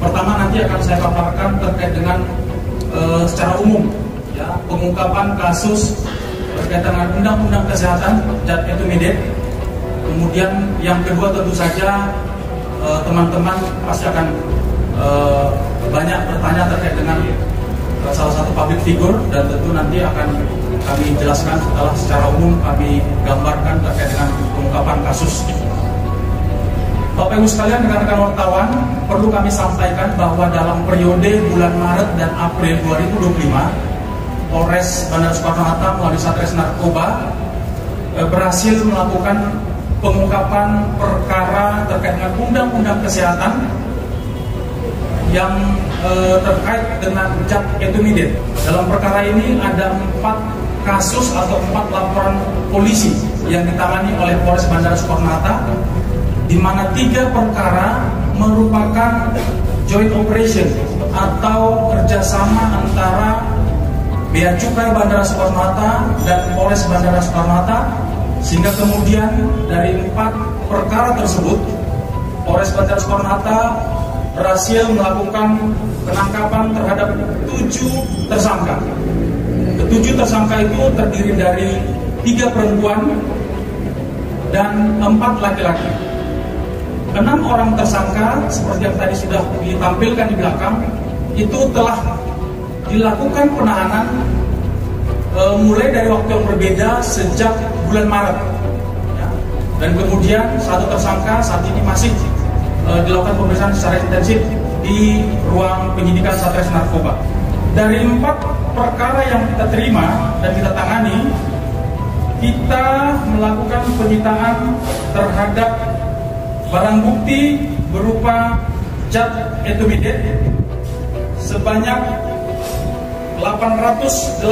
Pertama nanti akan saya paparkan terkait dengan secara umum, ya, pengungkapan kasus terkait dengan Undang-Undang Kesehatan zat etomidate. Kemudian yang kedua tentu saja teman-teman pasti akan banyak bertanya terkait dengan salah satu public figure, dan tentu nanti akan kami jelaskan setelah secara umum kami gambarkan terkait dengan pengungkapan kasus. Bapak Ibu sekalian, rekan-rekan wartawan, perlu kami sampaikan bahwa dalam periode bulan Maret dan April 2025, Polres Bandara Soekarno-Hatta melalui Satres Narkoba berhasil melakukan pengungkapan perkara terkait dengan Undang-Undang Kesehatan yang terkait dengan zat etomidate. Dalam perkara ini ada 4 kasus atau 4 laporan polisi yang ditangani oleh Polres Bandara Soekarno-Hatta, di mana 3 perkara merupakan joint operation atau kerjasama antara Bea Cukai Bandara Soekarno-Hatta dan Polres Bandara Soekarno-Hatta, sehingga kemudian dari 4 perkara tersebut Polres Bandara Soekarno-Hatta berhasil melakukan penangkapan terhadap 7 tersangka. Ketujuh tersangka itu terdiri dari 3 perempuan dan 4 laki-laki. 6 orang tersangka seperti yang tadi sudah ditampilkan di belakang itu telah dilakukan penahanan mulai dari waktu yang berbeda sejak bulan Maret, ya. Dan kemudian 1 tersangka saat ini masih dilakukan pemeriksaan secara intensif di ruang penyidikan Satres Narkoba. Dari 4 perkara yang kita terima dan kita tangani, kita melakukan penyitaan terhadap barang bukti berupa zat etomidate sebanyak 881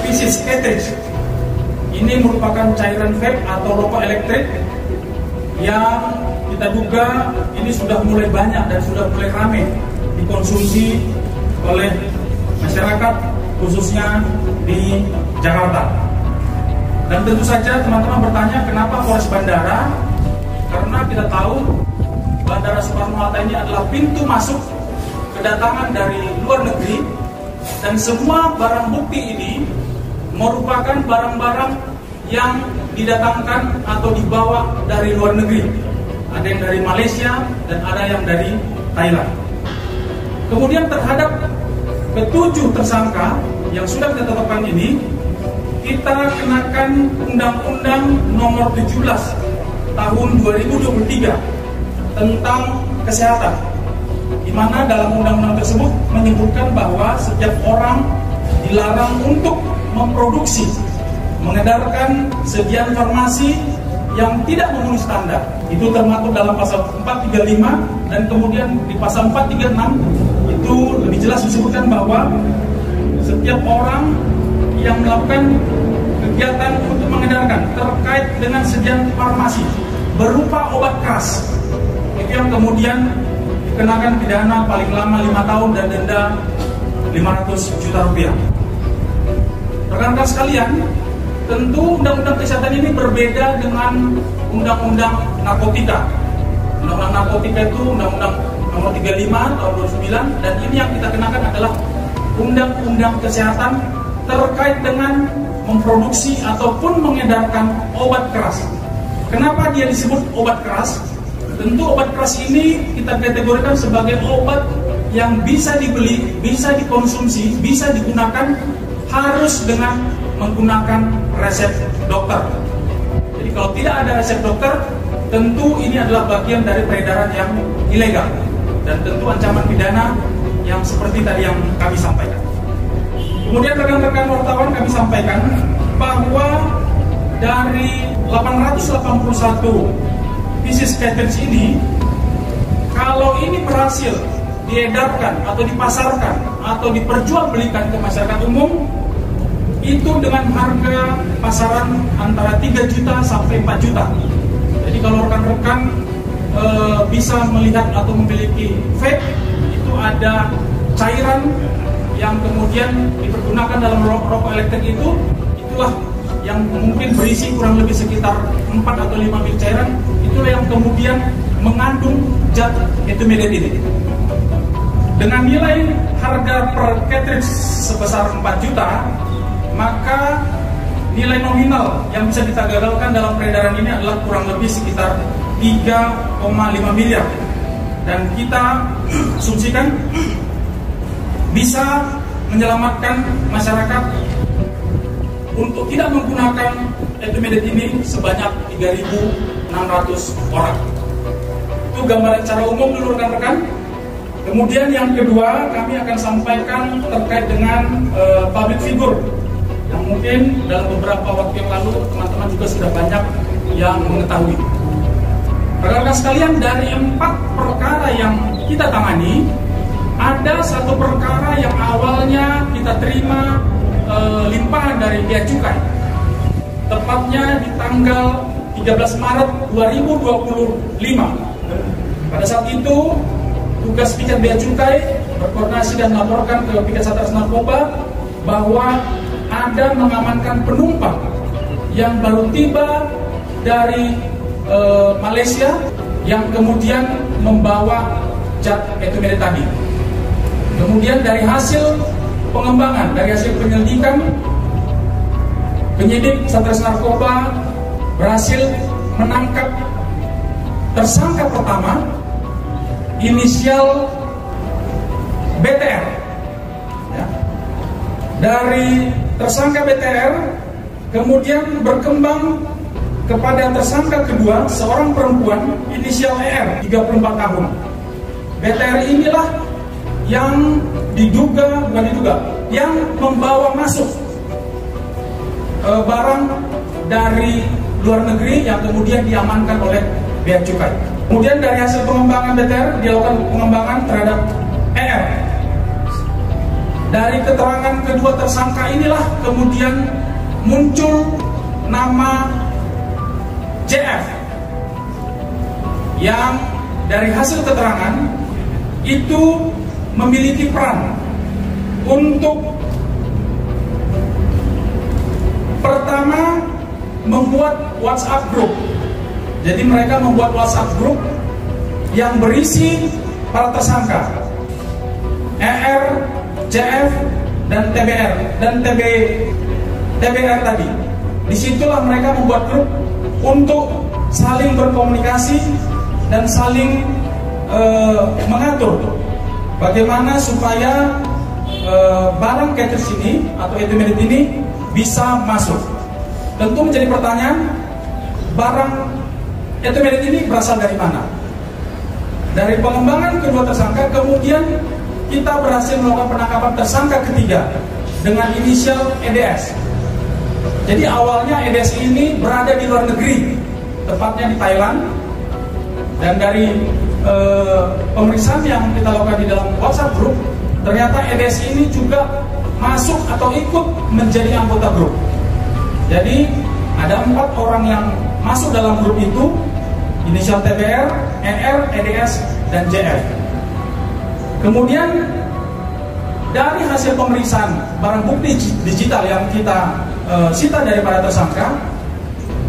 pieces cartridge. Ini merupakan cairan vape atau rokok elektrik yang kita duga ini sudah mulai banyak dan sudah mulai ramai dikonsumsi oleh masyarakat, khususnya di Jakarta. Dan tentu saja teman-teman bertanya, kenapa Polres Bandara? Karena kita tahu Bandara Soekarno-Hatta ini adalah pintu masuk kedatangan dari luar negeri, dan semua barang bukti ini merupakan barang-barang yang didatangkan atau dibawa dari luar negeri. Ada yang dari Malaysia dan ada yang dari Thailand. Kemudian terhadap ke-7 tersangka yang sudah kita tetapkan ini, kita kenakan Undang-Undang Nomor 17 Tahun 2023 tentang kesehatan, di mana dalam undang-undang tersebut menyebutkan bahwa setiap orang dilarang untuk memproduksi, mengedarkan sekian farmasi yang tidak memenuhi standar. Itu termaktub dalam pasal 435, dan kemudian di pasal 436 itu lebih jelas disebutkan bahwa setiap orang yang melakukan kegiatan untuk mengedarkan terkait dengan sediaan farmasi berupa obat keras, itu yang kemudian dikenakan pidana paling lama 5 tahun dan denda 500 juta rupiah. Rekan-rekan sekalian, tentu Undang-Undang Kesehatan ini berbeda dengan Undang-Undang Narkotika. Undang-Undang Narkotika itu Undang-Undang Nomor 35 tahun 2009, dan ini yang kita kenakan adalah Undang-Undang Kesehatan terkait dengan memproduksi ataupun mengedarkan obat keras. Kenapa dia disebut obat keras? Tentu obat keras ini kita kategorikan sebagai obat yang bisa dibeli, bisa dikonsumsi, bisa digunakan harus dengan menggunakan resep dokter. Jadi kalau tidak ada resep dokter, tentu ini adalah bagian dari peredaran yang ilegal, dan tentu ancaman pidana yang seperti tadi yang kami sampaikan. Kemudian rekan-rekan wartawan, kami sampaikan bahwa dari 881 pieces cartridge ini, kalau ini berhasil diedarkan atau dipasarkan atau diperjualbelikan ke masyarakat umum, itu dengan harga pasaran antara 3 juta sampai 4 juta. Jadi kalau rekan-rekan bisa melihat atau memiliki vape, itu ada cairan yang kemudian dipergunakan dalam rokok elektrik itu, itulah yang mungkin berisi kurang lebih sekitar 4 atau 5 ml cairan, itulah yang kemudian mengandung zat etimeted ini. Dengan nilai harga per cartridge sebesar 4 juta, maka nilai nominal yang bisa kita gagalkan dalam peredaran ini adalah kurang lebih sekitar 3,5 miliar. Dan kita asumsikan bisa menyelamatkan masyarakat untuk tidak menggunakan etimeted ini sebanyak 3.600 orang. Itu gambaran secara umum dulu rekan-rekan. Kemudian yang kedua, kami akan sampaikan terkait dengan public figure yang mungkin dalam beberapa waktu yang lalu teman-teman juga sudah banyak yang mengetahui. Rekan-rekan sekalian, dari 4 perkara yang kita tangani, ada 1 perkara yang awalnya kita terima limpahan dari Bea Cukai, tepatnya di tanggal 13 Maret 2025. Pada saat itu, tugas Piket Bea Cukai berkoordinasi dan melaporkan ke Piket Satgas Narkoba bahwa ada mengamankan penumpang yang baru tiba dari Malaysia yang kemudian membawa zat etimeted tadi. Kemudian dari hasil pengembangan, dari hasil penyelidikan, penyidik Satgas Narkoba berhasil menangkap tersangka pertama, inisial BTR. Ya. Dari tersangka BTR kemudian berkembang kepada tersangka kedua, seorang perempuan inisial ER, 34 tahun. BTR inilah yang yang membawa masuk barang dari luar negeri yang kemudian diamankan oleh Bea Cukai. Kemudian dari hasil pengembangan BTR dilakukan pengembangan terhadap ER. Dari keterangan kedua tersangka inilah kemudian muncul nama JF yang dari hasil keterangan itu memiliki peran untuk pertama membuat WhatsApp group. Jadi mereka membuat WhatsApp group yang berisi para tersangka ER, JF, dan TBR dan TBR tadi. Disitulah mereka membuat grup untuk saling berkomunikasi dan saling mengatur bagaimana supaya barang cartridge ini atau etimeted ini bisa masuk. Tentu menjadi pertanyaan, barang etimeted ini berasal dari mana? Dari pengembangan kedua tersangka, kemudian kita berhasil melakukan penangkapan tersangka ketiga dengan inisial EDS. Jadi awalnya EDS ini berada di luar negeri, tepatnya di Thailand. Dan dari pemeriksaan yang kita lakukan di dalam WhatsApp group, ternyata EDS ini juga masuk atau ikut menjadi anggota grup. Jadi ada 4 orang yang masuk dalam grup itu, inisial TBR, ER, EDS, dan JF. Kemudian dari hasil pemeriksaan barang bukti digital yang kita sita dari para tersangka,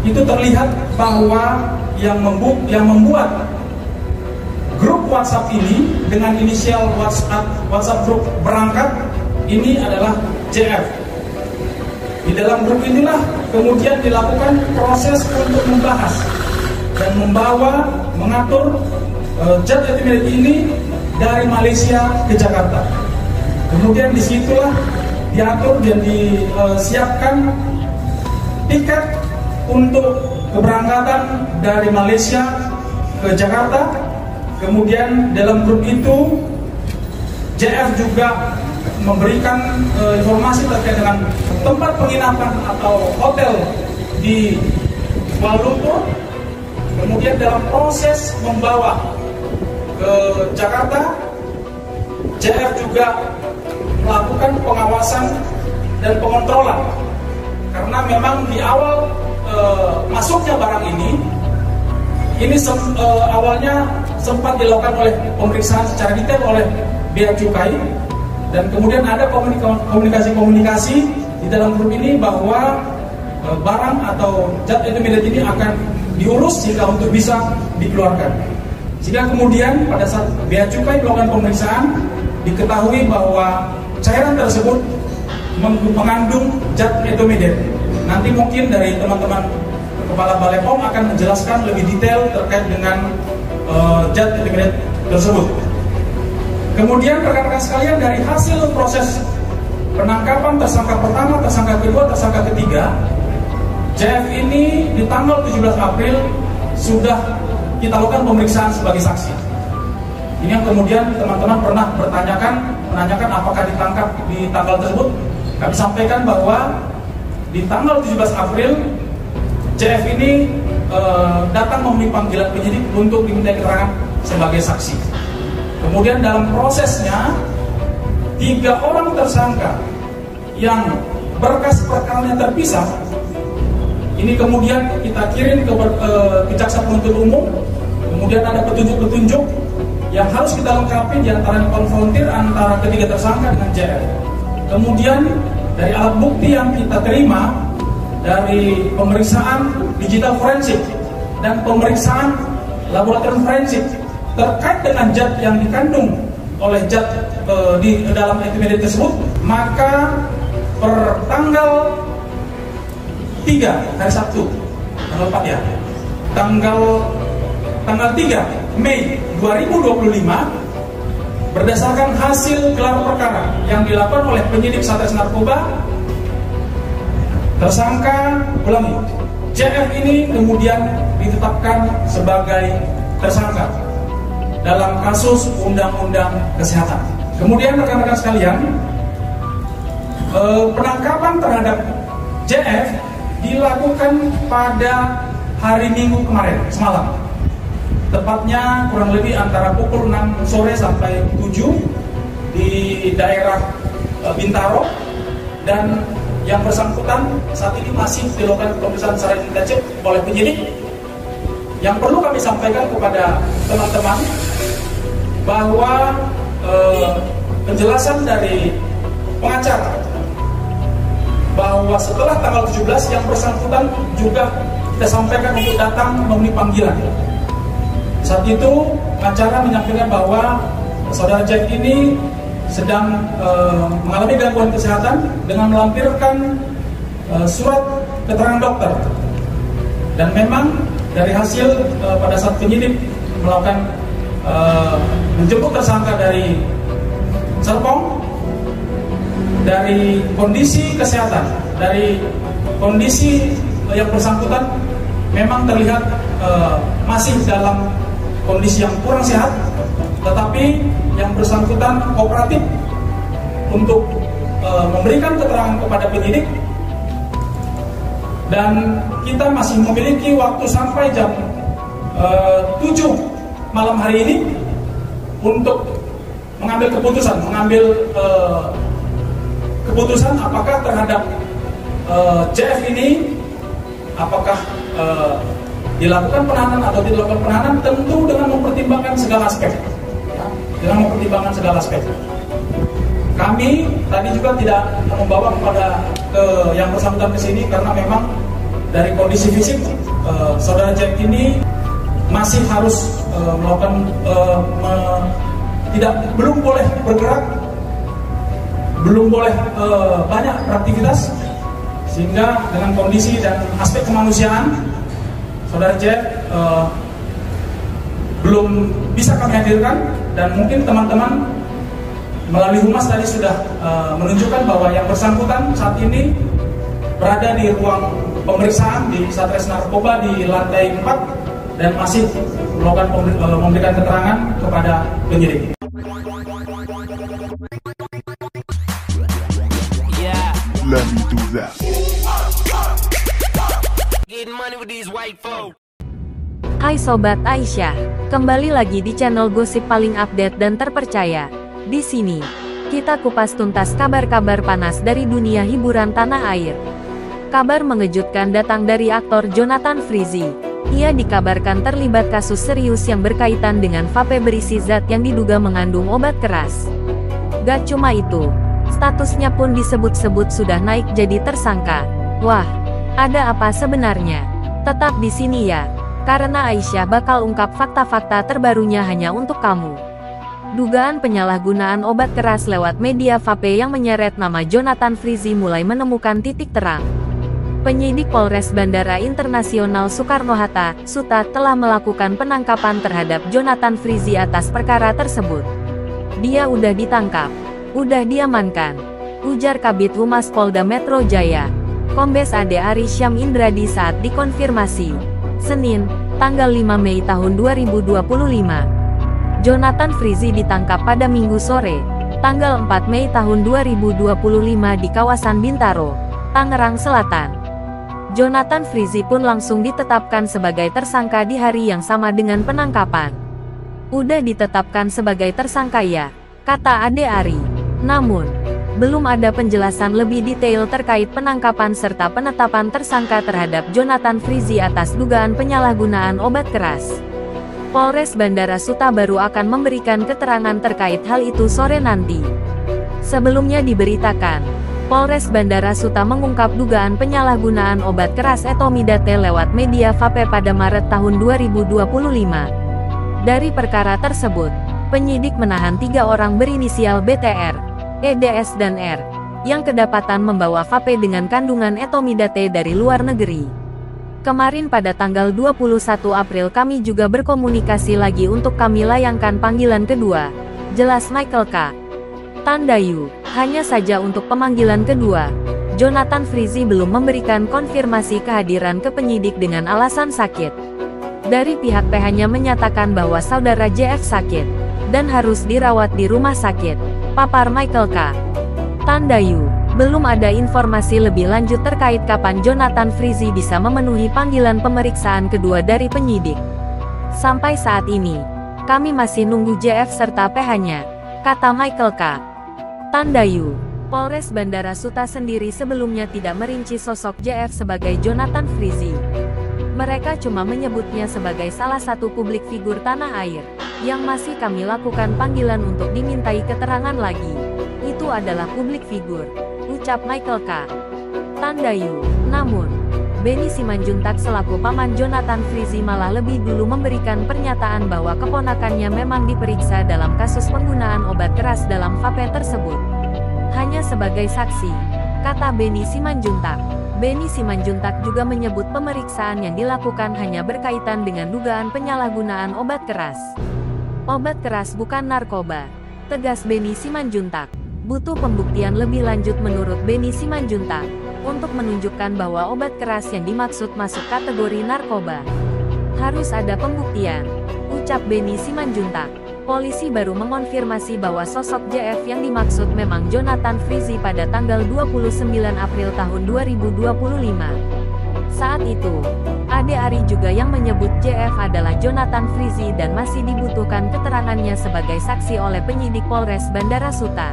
itu terlihat bahwa yang membuat grup WhatsApp ini dengan inisial WhatsApp grup berangkat ini adalah JF. Di dalam grup inilah kemudian dilakukan proses untuk membahas dan mengatur zat etimeted ini dari Malaysia ke Jakarta. Kemudian disitulah diatur dan disiapkan tiket untuk keberangkatan dari Malaysia ke Jakarta. Kemudian dalam grup itu JF juga memberikan informasi terkait dengan tempat penginapan atau hotel di Kuala Lumpur. Kemudian dalam proses membawa ke Jakarta, JF juga melakukan pengawasan dan pengontrolan, karena memang di awal masuknya barang ini awalnya sempat dilakukan oleh pemeriksaan secara detail oleh Bea Cukai, dan kemudian ada komunikasi di dalam grup ini bahwa barang atau zat etimeted ini akan diurus sehingga untuk bisa dikeluarkan. Sehingga kemudian pada saat Bea Cukai melakukan pemeriksaan, diketahui bahwa cairan tersebut mengandung zat etomedet. Nanti mungkin dari teman-teman Kepala Balai POM akan menjelaskan lebih detail terkait dengan zat etomedet tersebut. Kemudian rekan-rekan sekalian, dari hasil proses penangkapan tersangka pertama, tersangka kedua, tersangka ketiga, JF ini di tanggal 17 April sudah kita lakukan pemeriksaan sebagai saksi. Ini yang kemudian teman-teman pernah menanyakan apakah ditangkap di tanggal tersebut. Kami sampaikan bahwa di tanggal 17 April JF ini datang memenuhi panggilan penyidik untuk diminta keterangan sebagai saksi. Kemudian dalam prosesnya 3 orang tersangka yang berkas perkaranya terpisah ini kemudian kita kirim ke jaksa penuntut umum. Kemudian ada petunjuk-petunjuk yang harus kita lengkapi, diantaranya konfrontir antara ketiga tersangka dengan JF. Kemudian dari alat bukti yang kita terima dari pemeriksaan digital forensik dan pemeriksaan laboratorium forensik terkait dengan zat yang dikandung oleh zat di dalam etomedet tersebut, maka per tanggal 3 hari Sabtu, tanggal 4 ya, tanggal 3 Mei 2025, berdasarkan hasil gelar perkara yang dilakukan oleh penyidik Satres Narkoba, tersangka JF ini kemudian ditetapkan sebagai tersangka dalam kasus Undang-Undang Kesehatan. Kemudian rekan-rekan sekalian, penangkapan terhadap JF dilakukan pada hari Minggu kemarin, semalam. Tepatnya kurang lebih antara pukul 6 sore sampai 7 di daerah Bintaro, dan yang bersangkutan saat ini masih dilakukan pemeriksaan secara intensif oleh penyidik. Yang perlu kami sampaikan kepada teman-teman bahwa penjelasan dari pengacara bahwa setelah tanggal 17 yang bersangkutan juga kita sampaikan untuk datang memenuhi panggilan. Saat itu pengacara menyampaikan bahwa saudara Jack ini sedang mengalami gangguan kesehatan dengan melampirkan surat keterangan dokter. Dan memang dari hasil pada saat penyidik melakukan menjemput tersangka dari Serpong, dari kondisi kesehatan, dari kondisi yang bersangkutan memang terlihat masih dalam kondisi yang kurang sehat, tetapi yang bersangkutan kooperatif untuk memberikan keterangan kepada penyidik, dan kita masih memiliki waktu sampai jam 7 malam hari ini untuk mengambil keputusan apakah terhadap JF ini apakah dilakukan penahanan atau tidak dilakukan penahanan, tentu dengan mempertimbangkan segala aspek. Kami tadi juga tidak membawa yang bersangkutan ke sini karena memang dari kondisi fisik saudara Jack ini masih harus melakukan belum boleh bergerak, belum boleh banyak beraktivitas, sehingga dengan kondisi dan aspek kemanusiaan saudara Jack belum bisa kami hadirkan. Dan mungkin teman-teman melalui humas tadi sudah menunjukkan bahwa yang bersangkutan saat ini berada di ruang pemeriksaan di Satres Narkoba di lantai 4 dan masih melakukan memberikan keterangan kepada penyidik. Let me do that. Hai Sobat Aisyah, kembali lagi di channel gosip paling update dan terpercaya. Di sini, kita kupas tuntas kabar-kabar panas dari dunia hiburan tanah air. Kabar mengejutkan datang dari aktor Jonathan Frizzy. Ia dikabarkan terlibat kasus serius yang berkaitan dengan vape berisi zat yang diduga mengandung obat keras. Gak cuma itu, statusnya pun disebut-sebut sudah naik jadi tersangka. Wah, ada apa sebenarnya? Tetap di sini ya. Karena Aisyah bakal ungkap fakta-fakta terbarunya hanya untuk kamu. Dugaan penyalahgunaan obat keras lewat media vape yang menyeret nama Jonathan Frizzy mulai menemukan titik terang. Penyidik Polres Bandara Internasional Soekarno-Hatta, SUTA, telah melakukan penangkapan terhadap Jonathan Frizzy atas perkara tersebut. Dia udah ditangkap, udah diamankan, ujar Kabid Humas Polda Metro Jaya, Kombes Ade Ari Syam Indradi saat dikonfirmasi Senin, tanggal 5 Mei tahun 2025. Jonathan Frizzy ditangkap pada Minggu sore, tanggal 4 Mei tahun 2025 di kawasan Bintaro, Tangerang Selatan. Jonathan Frizzy pun langsung ditetapkan sebagai tersangka di hari yang sama dengan penangkapan. Udah ditetapkan sebagai tersangka ya, kata Ade Ari. Namun, belum ada penjelasan lebih detail terkait penangkapan serta penetapan tersangka terhadap Jonathan Frizzy atas dugaan penyalahgunaan obat keras. Polres Bandara Suta baru akan memberikan keterangan terkait hal itu sore nanti. Sebelumnya diberitakan, Polres Bandara Suta mengungkap dugaan penyalahgunaan obat keras etomidate lewat media vape pada Maret tahun 2025. Dari perkara tersebut, penyidik menahan 3 orang berinisial BTR, EDS dan R, yang kedapatan membawa vape dengan kandungan etomidate dari luar negeri. Kemarin pada tanggal 21 April kami juga berkomunikasi lagi untuk kami layangkan panggilan kedua, jelas Michael K. Tandayu. Hanya saja untuk pemanggilan kedua, Jonathan Frizzy belum memberikan konfirmasi kehadiran ke penyidik dengan alasan sakit. Dari pihak PH-nya menyatakan bahwa saudara JF sakit, dan harus dirawat di rumah sakit, papar Michael K. Tandayu. Belum ada informasi lebih lanjut terkait kapan Jonathan Frizzy bisa memenuhi panggilan pemeriksaan kedua dari penyidik. Sampai saat ini, kami masih nunggu JF serta PH-nya, kata Michael K. Tandayu. Polres Bandara Suta sendiri sebelumnya tidak merinci sosok JF sebagai Jonathan Frizzy. Mereka cuma menyebutnya sebagai salah satu publik figur tanah air, yang masih kami lakukan panggilan untuk dimintai keterangan lagi. Itu adalah publik figur, ucap Michael K. Tandayu. Namun, Benny Simanjuntak selaku paman Jonathan Frizzy malah lebih dulu memberikan pernyataan bahwa keponakannya memang diperiksa dalam kasus penggunaan obat keras dalam vape tersebut. Hanya sebagai saksi, kata Benny Simanjuntak. Benny Simanjuntak juga menyebut pemeriksaan yang dilakukan hanya berkaitan dengan dugaan penyalahgunaan obat keras. Obat keras bukan narkoba, tegas Benny Simanjuntak. Butuh pembuktian lebih lanjut menurut Benny Simanjuntak, untuk menunjukkan bahwa obat keras yang dimaksud masuk kategori narkoba. Harus ada pembuktian, ucap Benny Simanjuntak. Polisi baru mengonfirmasi bahwa sosok JF yang dimaksud memang Jonathan Frizzy pada tanggal 29 April tahun 2025. Saat itu, Ade Ari juga yang menyebut JF adalah Jonathan Frizzy dan masih dibutuhkan keterangannya sebagai saksi oleh penyidik Polres Bandara Suta.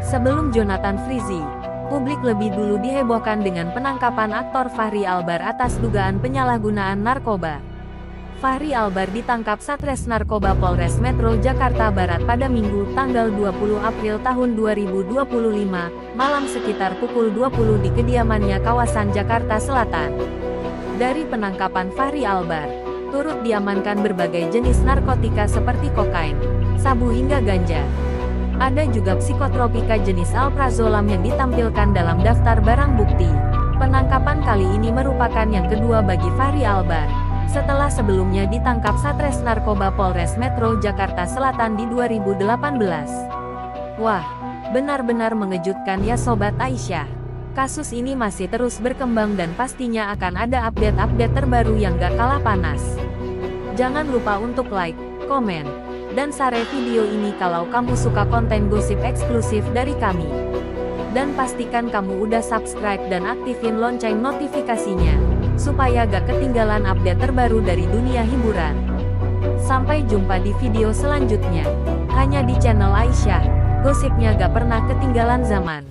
Sebelum Jonathan Frizzy, publik lebih dulu dihebohkan dengan penangkapan aktor Fachri Albar atas dugaan penyalahgunaan narkoba. Fachri Albar ditangkap Satres Narkoba Polres Metro Jakarta Barat pada Minggu, tanggal 20 April tahun 2025, malam sekitar pukul 20 di kediamannya kawasan Jakarta Selatan. Dari penangkapan Fachri Albar, turut diamankan berbagai jenis narkotika seperti kokain, sabu hingga ganja. Ada juga psikotropika jenis alprazolam yang ditampilkan dalam daftar barang bukti. Penangkapan kali ini merupakan yang kedua bagi Fachri Albar, setelah sebelumnya ditangkap Satres Narkoba Polres Metro Jakarta Selatan di 2018. Wah, benar-benar mengejutkan ya Sobat Aisyah. Kasus ini masih terus berkembang dan pastinya akan ada update-update terbaru yang gak kalah panas. Jangan lupa untuk like, komen, dan share video ini kalau kamu suka konten gosip eksklusif dari kami. Dan pastikan kamu udah subscribe dan aktifin lonceng notifikasinya, supaya gak ketinggalan update terbaru dari dunia hiburan. Sampai jumpa di video selanjutnya, hanya di channel Aisyah, gosipnya gak pernah ketinggalan zaman.